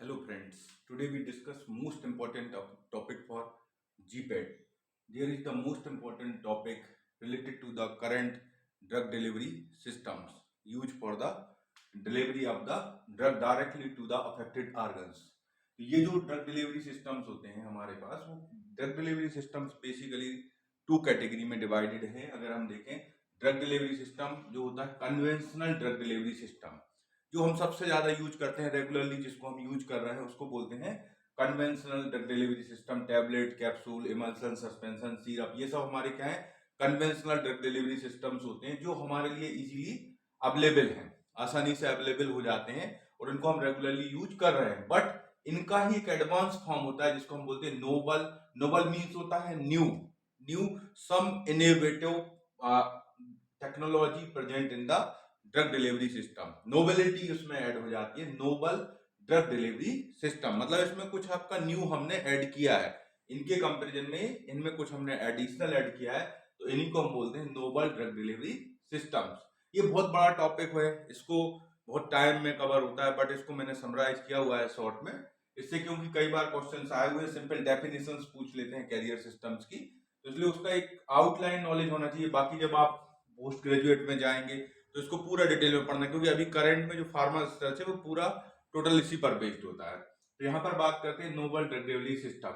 Hello friends, today we discuss most important topic for GPET. There is the most important topic related to the current drug delivery systems used for the delivery of the drug directly to the affected organs. तो ये जो drug delivery systems होते हैं हमारे पास, वो drug delivery systems basically two category में divided है. अगर हम देखें, ड्रग डिलीवरी सिस्टम जो होता है कन्वेंशनल ड्रग डिलीवरी सिस्टम, जो हम सबसे ज्यादा यूज करते हैं रेगुलरली, जिसको हम यूज कर रहे हैं उसको बोलते हैं conventional drug delivery system. Tablet, capsule, emulsion, suspension, syrup, ये सब हमारे क्या है, कन्वेंशनल ड्रग डिलीवरी सिस्टम्स होते हैं जो हमारे लिए इजीली अवेलेबल हैं, आसानी से अवेलेबल हो जाते हैं और इनको हम रेगुलरली यूज कर रहे हैं. बट इनका ही एक एडवांस फॉर्म होता है जिसको हम बोलते हैं नोबल. नोबल मीन्स होता है new, some innovative technology present in the drug delivery system. Novelty उसमें ऐड हो जाती है, नोबल ड्रग डिलीवरी सिस्टम, मतलब इसमें कुछ आपका न्यू हमने ऐड किया है. इनके कंपैरिजन में इनमें कुछ हमने एडिशनल ऐड किया है, तो इन्हीं को हम बोलते हैं नोबल ड्रग डिलीवरी सिस्टम्स. ये बहुत बड़ा टॉपिक है, इसको बहुत टाइम में कवर होता है, बट इसको मैंने समराइज किया हुआ है शॉर्ट में, इससे क्योंकि कई बार क्वेश्चंस आए हुए सिंपल डेफिनेशंस पूछ लेते हैं कैरियर सिस्टम्स की, तो इसलिए उसका एक आउटलाइन नॉलेज होना चाहिए. बाकी जब आप पोस्ट ग्रेजुएट में जाएंगे तो इसको पूरा डिटेल में पढ़ना, क्योंकि अभी करंट में जो फार्मा रिसर्च है वो पूरा टोटल इसी पर बेस्ड होता है. तो यहाँ पर बात करते हैं नोबल ड्रग डिलीवरी सिस्टम.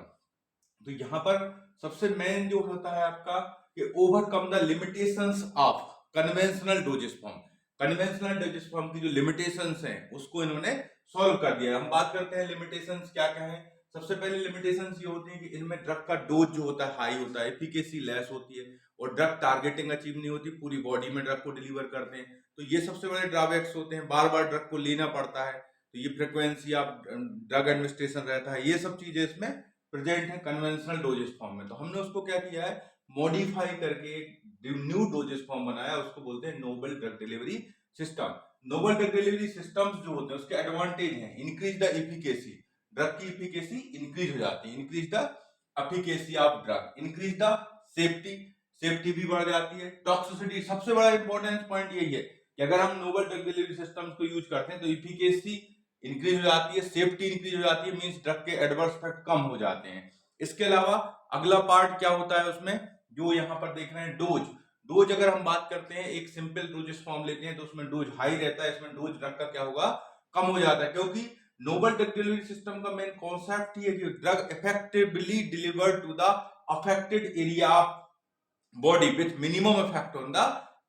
तो यहाँ पर सबसे मेन जो होता है आपका कि overcome the limitations of conventional doses form. Conventional doses form की जो लिमिटेशंस हैं उसको इन्होंने सॉल्व कर दिया. हम बात करते हैं लिमिटेशंस क्या क्या है. सबसे पहले लिमिटेशंस ये होती है कि इनमें ड्रग का डोज जो होता है हाई होता है, एफिकेसी लेस होती है और ड्रग टारगेटिंग अचीव नहीं होती, पूरी बॉडी में ड्रग को डिलीवर करते हैं. तो ये सबसे बड़े ड्रॉबैक्स होते हैं. बार बार ड्रग को लेना पड़ता है, तो ये फ्रिक्वेंसी ऑफ ड्रग एडमिनिस्ट्रेशन रहता है, ये सब चीजें इसमें प्रेजेंट है कन्वेंशनल डोजेस फॉर्म में. तो हमने उसको क्या किया है, मॉडिफाई करके न्यू डोजेस फॉर्म बनाया, उसको बोलते हैं novel drug delivery system. Novel drug delivery systems जो होते हैं उसके एडवांटेज हैं, इंक्रीज द एफिकेसी, ड्रग की एफिकेसी इंक्रीज हो जाती है, increase the efficacy of drug, increase the safety, safety भी बढ़ जाती है. टॉक्सिसिटी, सबसे बड़ा इंपॉर्टेंट पॉइंट यही है कि अगर हम नोबल ड्रग डिलीवरी सिस्टम्स को यूज करते हैं तो एफिकेसी इंक्रीज हो जाती है, सेफ्टी इंक्रीज हो जाती है, मींस ड्रग के एडवर्स इफेक्ट कम हो जाते हैं. इसके अलावा अगला पार्ट क्या होता है उसमें, जो यहाँ पर देख रहे हैं डोज. डोज अगर हम बात करते हैं, एक सिंपल डोजेस फॉर्म लेते हैं तो उसमें डोज हाई रहता है, इसमें डोज ड्रग का क्या होगा, कम हो जाता है. क्योंकि नोबल ड्रग डिलीवरी सिस्टम का मेन कॉन्सेप्ट ही है कि drug effectively delivered to the affected area of body with minimum effect on the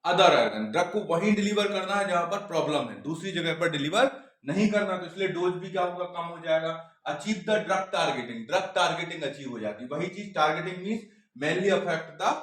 other organ. Drug को वहीं डिलीवर करना है जहां पर प्रॉब्लम है, दूसरी जगह पर डिलीवर नहीं करना, तो इसलिए डोज भी क्या होगा, कम हो जाएगा. Achieve the drug targeting, drug targeting achieve हो जाती है. वही चीज targeting means mainly affect the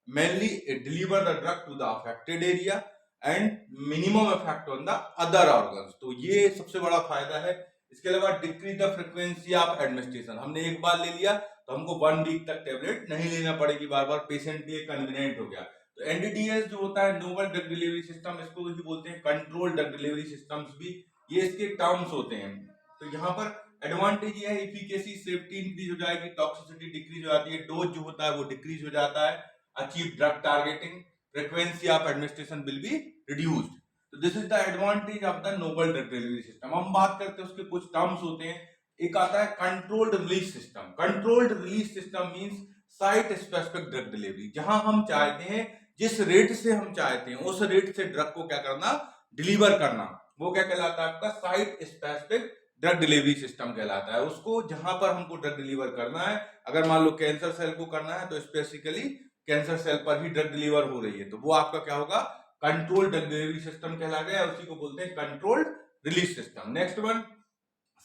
mainly deliver the drug to the affected area and minimum effect on the other organs. तो ये सबसे बड़ा फायदा है. इसके अलावा decrease the frequency of administration, हमने एक बार ले लिया तो हमको 1 वीक तक टेबलेट नहीं लेना पड़ेगी बार बार, पेशेंट भी कन्वीनियंट हो गया. तो एनडीडीएस जो होता है नोबल ड्रग डिलीवरी सिस्टम, इसको ही बोलते हैं कंट्रोल ड्रग डिलीवरी सिस्टम्स भी, ये इसके टर्म्स होते हैं. तो यहाँ पर एडवांटेज ये है, एफिकेसी सेफ्टी इंक्रीज हो जाएगी, टॉक्सिसिटी डिक्रीज हो जाती है, डोज जो होता है वो डिक्रीज हो जाता है, achieve drug targeting, frequency of administration will be reduced. तो this is the advantage of the novel drug delivery system. हम बात करते हैं उसके कुछ टर्म्स होते हैं. एक आता है controlled release system. Controlled release system means site specific drug delivery, जहां हम चाहते हैं, जिस रेट से हम चाहते हैं उस रेट से ड्रग को क्या करना, डिलीवर करना, वो क्या कहलाता है आपका site specific drug delivery system कहलाता है. उसको जहां पर हमको ड्रग डिलीवर करना है, अगर मान लो कैंसर सेल को करना है तो स्पेसिफिकली कैंसर सेल पर ही ड्रग डिलीवर हो रही है, तो वो आपका क्या होगा, कंट्रोल्ड ड्रग डिलीवरी सिस्टम कहला गया, उसी को बोलते हैं controlled release system. Next one,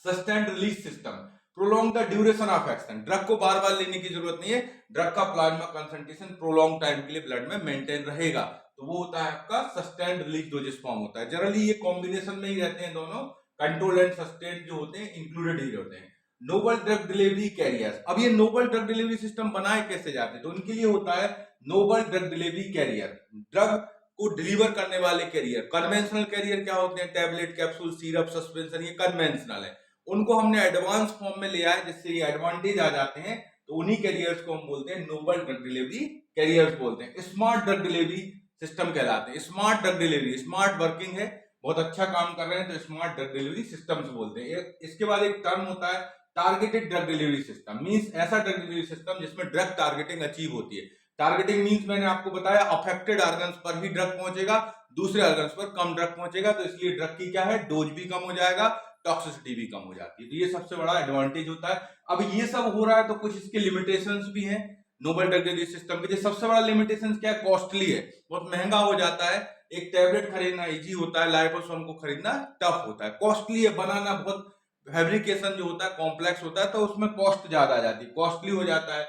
sustained release system, prolong the duration of action, drug को बार बार लेने की जरूरत नहीं है, ड्रग का प्लाज्मा कंसंट्रेशन प्रोलॉन्ग टाइम के लिए ब्लड में मेंटेन रहेगा, तो वो होता है आपका सस्टेन्ड रिलीज डोजेस फॉर्म होता है. जनरली ये कॉम्बिनेशन में ही रहते हैं दोनों, कंट्रोल एंड सस्टेन्ड जो होते हैं इंक्लूडेड ही होते हैं. नोबल ड्रग डिलीवरी कैरियर्स, अब ये नोबल ड्रग डिलीवरी सिस्टम बनाए कैसे जाते हैं, तो उनके लिए होता है novel drug delivery carrier, drug को डिलीवर करने वाले कैरियर. कन्वेंशनल कैरियर क्या होते हैं, टैबलेट, कैप्सूल, सिरप, सस्पेंशन, ये कन्वेंशनल है. उनको हमने एडवांस फॉर्म में लिया है जिससे ये एडवांटेज आ जाते हैं, तो उन्हीं कैरियर्स को हम बोलते हैं नोबल ड्रग डिलीवरी कैरियर्स बोलते हैं. स्मार्ट ड्रग डिलीवरी सिस्टम कहलाते हैं. Smart drug delivery, smart working है, बहुत अच्छा काम कर रहे हैं तो स्मार्ट ड्रग डिलीवरी सिस्टम्स बोलते हैं। इसके बाद एक टर्म होता है targeted drug delivery system, means ऐसा ड्रग डिलीवरी सिस्टम जिसमें ड्रग टारगेटिंग अचीव होती है। टारगेटिंग मींस मैंने आपको बताया अफेक्टेड ऑर्गन्स पर ही ड्रग पहुंचेगा, दूसरे ऑर्गन्स पर कम ड्रग पहुंचेगा, तो इसलिए ड्रग की क्या है, डोज भी कम हो जाएगा, टॉक्सिसिटी भी कम हो जाती है। तो ये सबसे बड़ा एडवांटेज होता है। अब ये सब हो रहा है तो कुछ इसके लिमिटेशंस भी हैं नोबल ड्रग डिलीवरी सिस्टम के। सबसे बड़ा लिमिटेशन क्या है, कॉस्टली है, बहुत महंगा हो जाता है। एक टैबलेट खरीदना इजी होता है, लाइपोसोम को खरीदना टफ होता है, कॉस्टली है, बनाना बहुत, फैब्रिकेशन जो होता है कॉम्प्लेक्स होता है, तो उसमें कॉस्ट ज्यादा आ जाती है, कॉस्टली हो जाता है,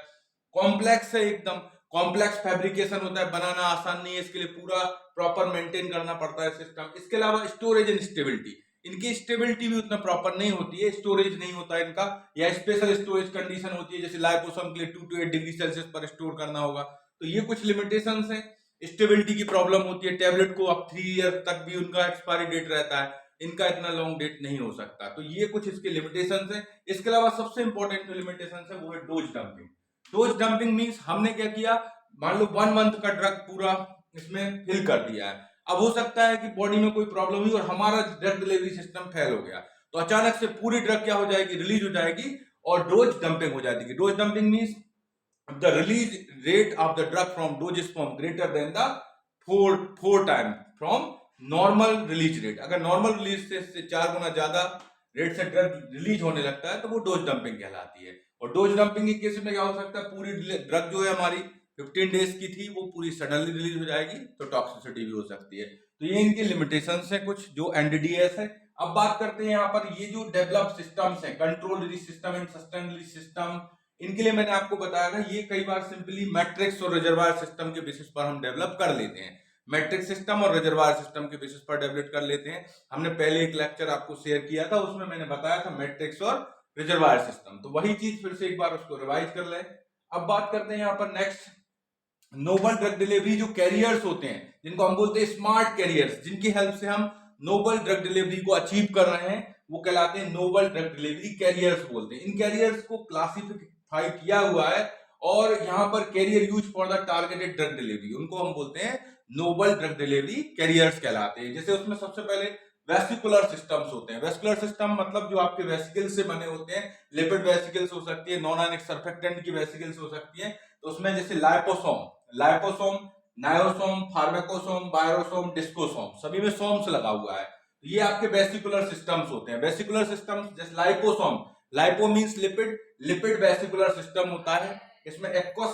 कॉम्प्लेक्स है, एकदम कॉम्प्लेक्स फैब्रिकेशन होता है, बनाना आसान नहीं है, इसके लिए पूरा प्रॉपर मेंटेन करना पड़ता है सिस्टम। इसके अलावा स्टोरेज एंड स्टेबिलिटी, इनकी स्टेबिलिटी भी उतना प्रॉपर नहीं होती है, स्टोरेज नहीं होता है इनका, या स्पेशल स्टोरेज कंडीशन होती है, जैसे लाइपोसोम के लिए 2 to 8 डिग्री सेल्सियस पर स्टोर करना होगा, तो ये कुछ लिमिटेशंस हैं। स्टेबिलिटी की प्रॉब्लम होती है, टैबलेट को अब 3 ईयर तक भी उनका एक्सपायरी डेट रहता है, इनका इतना लॉन्ग डेट नहीं हो सकता, तो ये कुछ इसके लिमिटेशंस हैं। इसके अलावा सबसे इंपॉर्टेंट जो लिमिटेशंस है वो है dose dumping. Dose dumping means हमने क्या किया, मान लो 1 मंथ का ड्रग पूरा इसमें फिल कर दिया है, अब हो सकता है कि बॉडी में कोई प्रॉब्लम हुई और हमारा ड्रग डिलीवरी सिस्टम फेल हो गया, तो अचानक से पूरी ड्रग क्या हो जाएगी, रिलीज हो जाएगी और डोज डंपिंग हो जाएगी। Dose dumping means the release rate of the drug from dosage form greater than the four time from normal release rate। अगर नॉर्मल रिलीज से 4 गुना ज्यादा रेट से ड्रग रिलीज होने लगता है तो वो डोज डंपिंग कहलाती है। और डोज डंपिंग के केस में क्या हो सकता है, पूरी ड्रग जो है हमारी 15 डेज की थी वो पूरी सडनली रिलीज हो जाएगी, तो टॉक्सिसिटी भी हो सकती है। तो ये इनके लिमिटेशंस है कुछ जो एनडीडीएस है। अब बात करते हैं यहाँ पर ये जो डेवलप सिस्टम्स है, control release system and sustain release system, इनके लिए मैंने आपको बताया था ये कई बार सिंपली मैट्रिक्स और रिजर्वायर सिस्टम के बेसिस पर हम डेवलप कर लेते हैं, मैट्रिक्स सिस्टम और रिजर्वायर सिस्टम के बेसिस पर डेवलप कर लेते हैं। हमने पहले एक लेक्चर आपको शेयर किया था, उसमें मैंने बताया था मैट्रिक्स और रिजर्वायर सिस्टम, तो वही चीज फिर से एक बार उसको रिवाइज कर लें। अब बात करते हैं यहाँ पर नेक्स्ट नोबल ड्रग डिलीवरी जो कैरियर्स होते हैं, जिनको हम बोलते हैं स्मार्ट कैरियर्स, जिनकी हेल्प से हम नोबल ड्रग डिलीवरी को अचीव कर रहे हैं, वो कहलाते हैं नोबल ड्रग डिलीवरी कैरियर्स बोलते हैं। इन कैरियर्स को क्लासिफाई किया हुआ है और यहाँ पर carrier use for the targeted drug delivery, उनको हम बोलते हैं नोबल ड्रग डिलीवरी कैरियर्स कहलाते हैं। जैसे उसमें सबसे पहले वेस्टिकुलर सिस्टम्स होते हैं। वेस्कुलर सिस्टम मतलब जो आपके वेसिकल से बने होते हैं, लिपिड वेसिकल्स हो सकती है, नॉन आयनिक सर्फेक्टेंट की वेसिकल्स हो सकती है, तो उसमें जैसे लाइपोसोम, नायोसोम, फार्मेकोसोम, बायरोसोम, डिस्कोसोम, सभी में सोम्स लगा हुआ है, ये आपके वेसिकुलर सिस्टम्स होते हैं। वेसिकुलर सिस्टम्स जैसे liposome, lipo means lipid, lipid vesicular system होता है, इसमें aqueous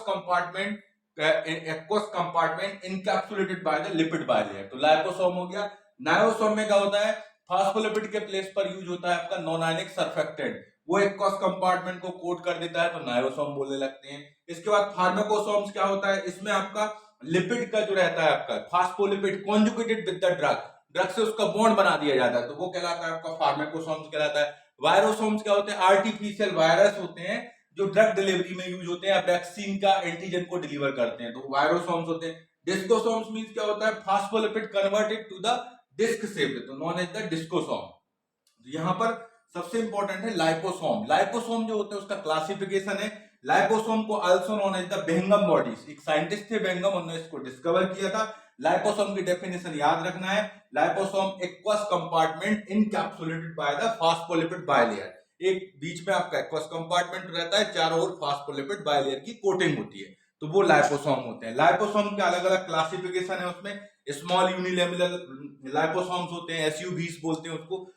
compartment encapsulated by the lipid bilayer, तो लाइपोसोम हो गया। नायोसोम में क्या होता है, फास्फोलिपिड के प्लेस पर यूज होता है आपका नॉन आयनिक सर्फेक्टेंट, वो एक्वस कंपार्टमेंट को कोट कर देता है, तो नायोसोम बोलने लगते हैं। इसके बाद फार्माकोसोम्स क्या होता है, इसमें आपका लिपिड का जो रहता है आपका phospholipid conjugated with the drug से उसका बॉन्ड बना दिया जाता है, तो वो कहलाता है आपका फार्माकोसोम्स कहलाता है। वायरोसोम्स क्या होते हैं, आर्टिफिशियल वायरस होते हैं जो ड्रग डिलीवरी में यूज होते हैं, वैक्सीन का एंटीजन को डिलीवर करते हैं, तो वायरोसोम्स होते हैं। डिस्कोसोम्स मींस क्या होता है, phospholipid converted to the disc shape, तो नॉन एज द डिस्कोसोम। यहाँ पर सबसे इंपॉर्टेंट है लाइपोसोम। लाइपोसोम जो होते हैं उसका क्लासिफिकेशन है, लाइपोसोम को also known as the Bangham bodies, एक साइंटिस्ट थे बेंगम, उन्होंने इसको डिस्कवर किया था। लाइपोसोम की डेफिनेशन याद रखना है, liposome aqueous compartment encapsulated by the phospholipid bilayer, एक बीच में आपका एक्वस कंपार्टमेंट रहता है, चारों ओर फास्फोलिपिड बायलेयर की कोटिंग होती है, तो वो लाइपोसोम होते हैं। लाइपोसोम के अलग अलग क्लासिफिकेशन है, उसमें स्मॉल यूनिलेमुलर लाइपोसोम्स होते हैं, एसयूवीस बोलते हैं उसको,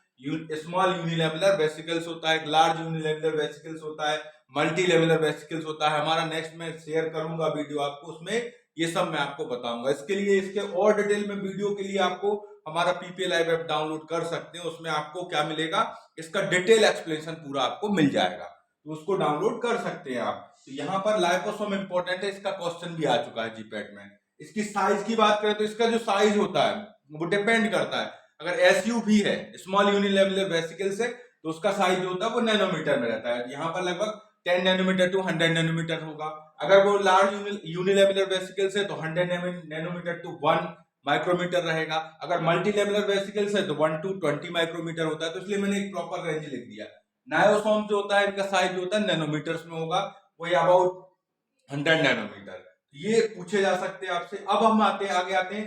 स्मॉल यूनिलेमुलर वेसिकल्स होता है, लार्ज यूनिलेमुलर वेसिकल्स होता है, मल्टी लेमुलर वेसिकल्स होता है। हमारा नेक्स्ट में शेयर करूंगा वीडियो आपको, उसमें ये सब मैं आपको बताऊंगा। इसके लिए इसके और डिटेल में वीडियो के लिए आपको हमारा पीपीए लाइव ऐप डाउनलोड कर सकते हैं, उसमें आपको क्या मिलेगा, इसका डिटेल एक्सप्लेनेशन पूरा आपको मिल जाएगा, तो उसको डाउनलोड कर सकते हैं आप। तो यहाँ पर लाइपोसोम इंपॉर्टेंट है, इसका क्वेश्चन भी आ चुका है जीपैट में। इसकी साइज की बात करें तो इसका जो साइज होता है वो डिपेंड करता है, अगर एसयूवी है, स्मॉल यूनिलेमुलर वेसिकल्स है, तो उसका साइज जो होता है वो नैनोमीटर में रहता है, यहाँ पर लगभग 10 नैनोमीटर टू 100 नैनोमीटर होगा। अगर वो लार्ज यूनिलेमुलर वेसिकल्स है तो 100 नैनोमीटर टू 1 माइक्रोमीटर रहेगा। अगर मल्टी लेमुलर वेसिकल्स है तो 1 to 20 माइक्रोमीटर होता है, तो इसलिए मैंने एक प्रॉपर रेंज लिख दिया। नायोसोम जो होता है इनका साइज जो होता है नैनोमीटर्स में होगा, वही अबाउट 100 नैनोमीटर, ये पूछे जा सकते हैं आपसे। अब हम आगे आते हैं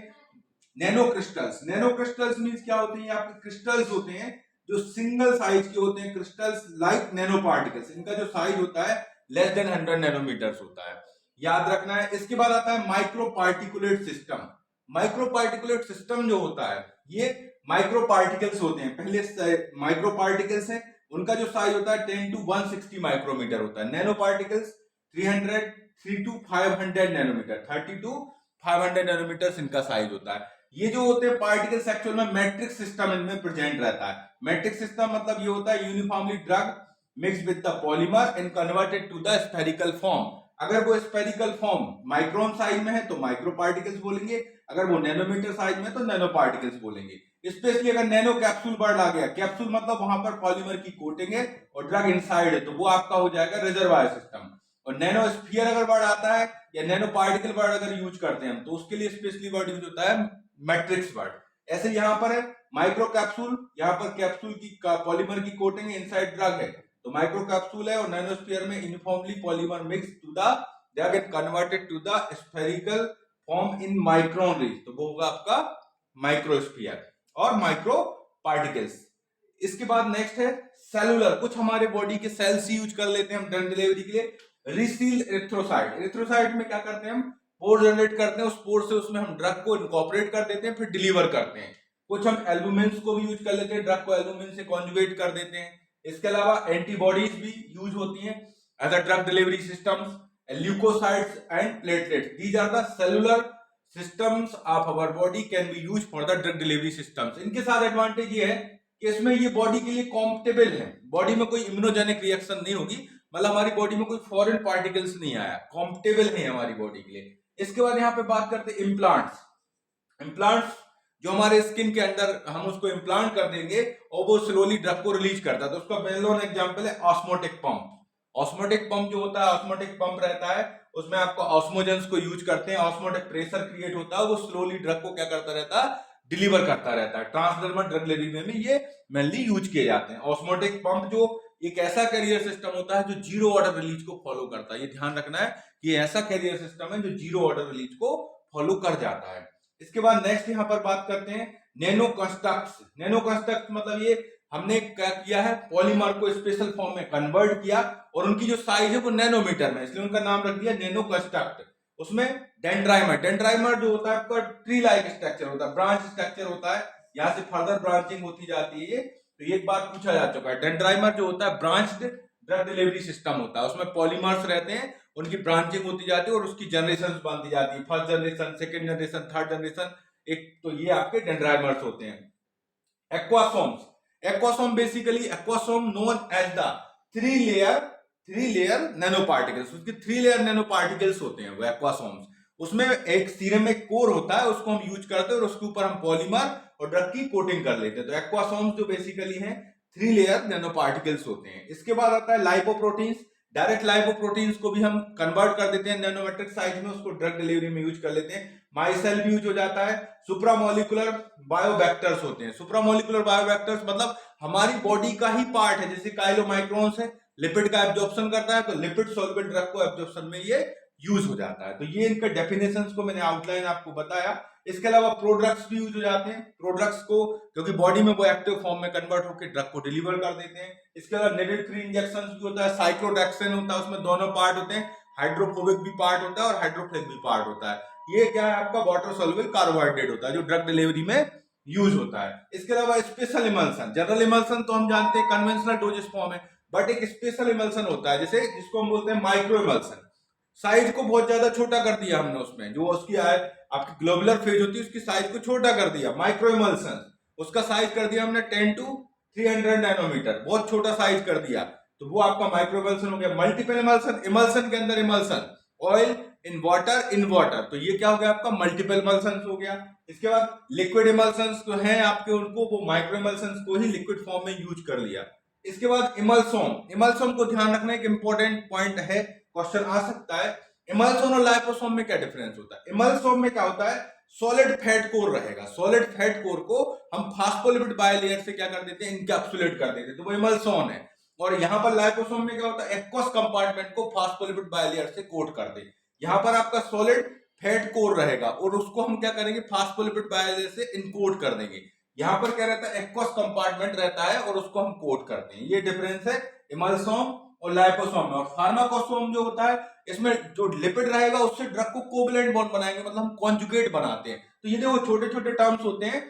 nano crystals. Nano crystals means क्या होते हैं? आपके क्रिस्टल्स होते हैं जो सिंगल साइज के होते हैं, क्रिस्टल्स लाइक नैनो पार्टिकल्स। इनका जो साइज होता है लेस देन 100 नैनोमीटर्स होता है, याद रखना है। इसके बाद आता है micro particulate system. Micro particulate system जो होता है ये माइक्रो पार्टिकल्स होते हैं। पहले माइक्रो पार्टिकल्स है, उनका जो साइज होता है 10 to 160 माइक्रोमीटर होता है। Nano particles 3 to 500 nanometre, 30 to 500 nanometre इनका साइज होता है। ये जो होते हैं पार्टिकल्स एक्चुअल में मैट्रिक्स सिस्टम इनमें प्रेजेंट रहता है। मैट्रिक्स सिस्टम मतलब ये होता है uniformly drug mixed with the polymer and converted to the spherical form. अगर वो स्फेरिकल फॉर्म माइक्रोन साइज में है तो माइक्रो पार्टिकल्स बोलेंगे, अगर वो नैनोमीटर साइज में तो नैनो पार्टिकल्स बोलेंगे। स्पेशली अगर नैनो कैप्सूल वर्ड आ गया, कैप्सूल मतलब वहां पर पॉलीमर की कोटिंग है और ड्रग इनसाइड है, तो वो आपका हो जाएगा रिजर्वायर सिस्टम। और नैनो स्फीयर अगर वर्ड आता है या नैनो पार्टिकल वर्ड अगर यूज करते हैं हम, तो उसके लिए स्पेशली वर्ड यूज होता है मैट्रिक्स वर्ड। ऐसे यहाँ पर है माइक्रो कैप्सूल, यहाँ पर कैप्सूल की पॉलीमर की कोटिंग है, इनसाइड ड्रग है, तो माइक्रो कैप्सूल है। और नैनोस्फीयर में uniformly polymer mix to the drug and converted to the spherical form in micron range, तो वो होगा आपका माइक्रोस्फीयर और माइक्रो पार्टिकल्स। इसके बाद नेक्स्ट है सेलुलर। कुछ हमारे बॉडी के सेल्स यूज कर लेते हैं हम ड्रग डिलीवरी के लिए। रिसील एरिथ्रोसाइट, एरिथ्रोसाइट में क्या करते हैं हम? पोर जनरेट करते हैं, उस पोर से उसमें हम ड्रग को इनकॉर्पोरेट कर देते हैं, फिर डिलीवर करते हैं। कुछ हम एल्बुमिन्स को भी यूज कर लेते हैं, ड्रग को एल्बुमिन से कॉन्जुगेट कर देते हैं। इसके अलावा एंटीबॉडीज भी यूज होती हैं as a drug delivery systems, leucocytes and platelets. These are the cellular systems of our body can be used for the drug delivery systems। इनके साथ एडवांटेज ये है कि इसमें ये बॉडी के लिए कॉम्पेटेबल है, बॉडी में कोई इम्यूनोजेनिक रिएक्शन नहीं होगी, मतलब हमारी बॉडी में कोई फॉरेन पार्टिकल्स नहीं आया, कॉम्पेटेबल है हमारी बॉडी के लिए। इसके बाद यहाँ पे बात करते हैं इम्प्लांट्स। इम्प्लांट्स जो हमारे स्किन के अंदर हम उसको इम्प्लांट कर देंगे और वो स्लोली ड्रग को रिलीज करता है, तो उसका वेल नोन एग्जांपल है ऑस्मोटिक पंप। ऑस्मोटिक पंप जो होता है, ऑस्मोटिक पंप रहता है, उसमें आपको ऑस्मोजेंस को यूज करते हैं, ऑस्मोटिक प्रेशर क्रिएट होता है, वो स्लोली ड्रग को क्या करता रहता है? डिलीवर करता रहता है। ट्रांसडर्मल ड्रग डिलीवरी में ये मेनली यूज किए जाते हैं। ऑस्मोटिक पंप जो एक ऐसा कैरियर सिस्टम होता है जो जीरो ऑर्डर रिलीज को फॉलो करता है, ये ध्यान रखना है कि ऐसा कैरियर सिस्टम है जो जीरो ऑर्डर रिलीज को फॉलो कर जाता है। इसके बाद नेक्स्ट यहाँ पर बात करते हैं नैनो कंस्ट्रक्ट्स। नैनो कंस्ट्रक्ट मतलब ये हमने क्या किया है? पॉलीमर को स्पेशल फॉर्म में कन्वर्ट किया और उनकी जो साइज है वो नैनोमीटर में, इसलिए उनका नाम रख दिया नैनो कंस्ट्रक्ट। उसमें डेंड्राइमर, डेंड्राइमर जो होता है आपका ट्री लाइक स्ट्रक्चर होता है, ब्रांच स्ट्रक्चर होता है, यहाँ से फर्दर ब्रांचिंग होती जाती है। ये तो ये एक बार पूछा जा चुका है। डेंड्राइमर जो होता है ब्रांच्ड ड्रग डिलीवरी सिस्टम होता है, उसमें पॉलीमर्स रहते हैं, उनकी ब्रांचिंग होती जाती है और उसकी जनरेशन बनती जाती है, first generation, second generation, third generation, एक तो ये आपके डेंड्राइमर्स होते हैं। Aquasomes, aquasome basically aquasome known as the three layer nano particles, उसके 3 लेयर नैनो पार्टिकल्स होते हैं वो एक्वासोम्स। उसमें एक सीरम में कोर होता है, उसको हम यूज करते हैं और उसके ऊपर हम पॉलीमर और ड्रग की कोटिंग कर लेते हैं। तो एक्वासोम्स जो बेसिकली हैं 3 लेयर नैनो पार्टिकल्स होते हैं। इसके बाद आता है लाइपोप्रोटीन्स। डायरेक्ट लाइपोप्रोटीन्स को भी हम कन्वर्ट कर देते हैं नैनोमेट्रिक साइज में, उसको ड्रग डिलीवरी में यूज कर लेते हैं। माइसेल भी यूज हो जाता है। सुप्रामोलिकुलर बायोवेक्टर्स होते हैं। सुप्रामोलिकुलर बायोवेक्टर्स मतलब हमारी बॉडी का ही पार्ट है, जैसे काइलोमाइक्रोन्स है, लिपिड का एब्जॉर्प्शन करता है, तो लिपिड सॉल्वेंट ड्रग को एब्जॉर्प्शन में ये यूज हो जाता है। तो ये इनका डेफिनेशंस को मैंने आउटलाइन आपको बताया। इसके अलावा प्रोडक्ट्स भी यूज हो जाते हैं, प्रोडक्ट्स को क्योंकि बॉडी में वो एक्टिव फॉर्म में कन्वर्ट होकर ड्रग को डिलीवर कर देते हैं। इसके अलावा नेडल फ्री इंजेक्शन भी होता है, साइक्लोडेक्सिन होता है, उसमें दोनों पार्ट होते हैं, हाइड्रोफोबिक भी पार्ट होता है और हाइड्रोफिलिक भी पार्ट होता है। ये क्या है आपका वाटर सॉल्युबल कार्बोहाइड्रेट होता है जो ड्रग डिलीवरी में यूज होता है। इसके अलावा स्पेशल इमल्सन, जनरल इमल्सन तो हम जानते हैं कन्वेंशनल डोजेस फॉर्म है, बट एक स्पेशल इमल्सन होता है जैसे जिसको हम बोलते हैं माइक्रो इमल्सन। साइज को बहुत ज्यादा छोटा कर दिया हमने, उसमें जो उसकी आपकी ग्लोबुलर फेज होती है उसकी साइज को छोटा कर दिया, माइक्रो इमल्सन, उसका साइज कर दिया हमने 10 to 300 नैनोमीटर, बहुत छोटा साइज कर दिया, तो वो आपका माइक्रो इमल्सन हो गया। मल्टीपल इमल्सन, इमल्सन के अंदर इमल्सन, ऑयल इन वाटर, तो ये क्या हो गया आपका मल्टीपल इमल्सन हो गया। इसके बाद लिक्विड इमल्सन जो हैं आपके, उनको वो माइक्रो इमल्सन को ही लिक्विड फॉर्म में यूज कर लिया। इसके बाद इमल्सोम, इमल्सोम को ध्यान रखना एक इंपॉर्टेंट पॉइंट है, क्वेश्चन आ सकता है। इमल्सोम और लाइपोसोम में क्या डिफरेंस होता है? इमल्सोम में क्या होता है? सॉलिड फैट कोर रहेगा, सॉलिड फैट कोर को हम फास्फोलिपिड बायलेयर से क्या कर देते हैं? इनकैप्सुलेट कर देते हैं, तो वो इमल्सोम है। और यहाँ पर लाइपोसोम में क्या होता है? एक्वस कंपार्टमेंट को फास्फोलिपिड बायलेयर से कोट कर दे। यहाँ पर आपका सॉलिड फैट कोर रहेगा और उसको हम क्या करेंगे फास्फोलिपिड बायोलेयर से इनकोड कर देंगे। यहाँ पर क्या रहता है एक्वस कंपार्टमेंट रहता है और उसको हम कोड करते हैं। ये डिफरेंस है इमल्सोम और लाइपोसोम में। और फार्माकोसोम जो होता है इसमें जो लिपिड रहेगा उससे ड्रग को कोवलेंट बॉन्ड बनाएंगे, मतलब हम कॉन्जुगेट बनाते हैं। तो ये देखो छोटे छोटे टर्म्स होते हैं।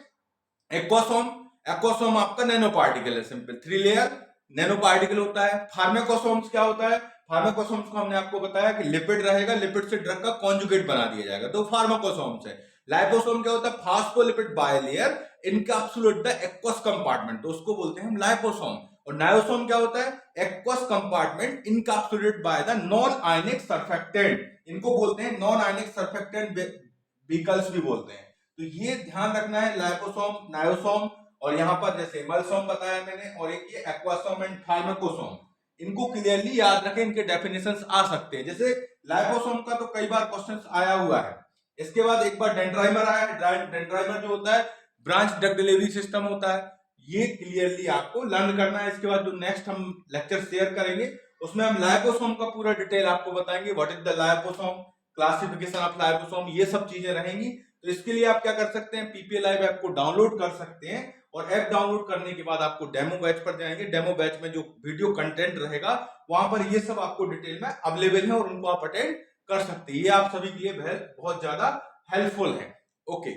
एक्वासोम, एक्वासोम आपका नैनो पार्टिकल है, सिंपल 3 लेयर नैनो पार्टिकल होता है। फार्माकोसोम्स क्या होता है, फार्माकोसोम्स को हमने आपको बताया कि लिपिड रहेगा, लिपिड से ड्रग का कॉन्जुगेट बना दिया जाएगा, तो फार्माकोसोम्स है। लाइपोसोम क्या होता है, phospholipid bilayer encapsulate the aqueous compartment, तो उसको बोलते हैं हम लाइपोसोम। और नायोसोम क्या होता है, aqueous compartment encapsulated by the non ionic surfactant, इनको बोलते हैं नॉन आयनिक सर्फेक्टेंट व्हीकल्स भी बोलते हैं। तो ये ध्यान रखना है, लाइपोसोम, नायोसोम और यहाँ पर जैसे इमल्सोम बताया मैंने, और एक ये एक्वासोम एंड फार्माकोसोम, इनको क्लियरली याद रखें, इनके डेफिनेशंस आ सकते हैं। जैसे लाइपोसोम का तो कई बार क्वेश्चंस आया हुआ है। इसके बाद एक बार डेंड्राइमर आया, डेंड्राइमर जो होता है ब्रांच ड्रग डिलीवरी सिस्टम होता है, ये क्लियरली आपको लर्न करना है। इसके बाद जो नेक्स्ट हम लेक्चर शेयर करेंगे उसमें हम लाइपोसोम का पूरा डिटेल आपको बताएंगे, what is the liposome, classification of liposome, ये सब चीजें रहेंगी। तो इसके लिए आप क्या कर सकते हैं, पीपीए लाइव ऐप को डाउनलोड कर सकते हैं, और ऐप डाउनलोड करने के बाद आपको डेमो बैच पर जाएंगे। डेमो बैच में जो वीडियो कंटेंट रहेगा वहां पर ये सब आपको डिटेल में अवेलेबल है और उनको आप अटेंड कर सकते हैं। ये आप सभी के लिए बहुत ज्यादा हेल्पफुल है। ओके।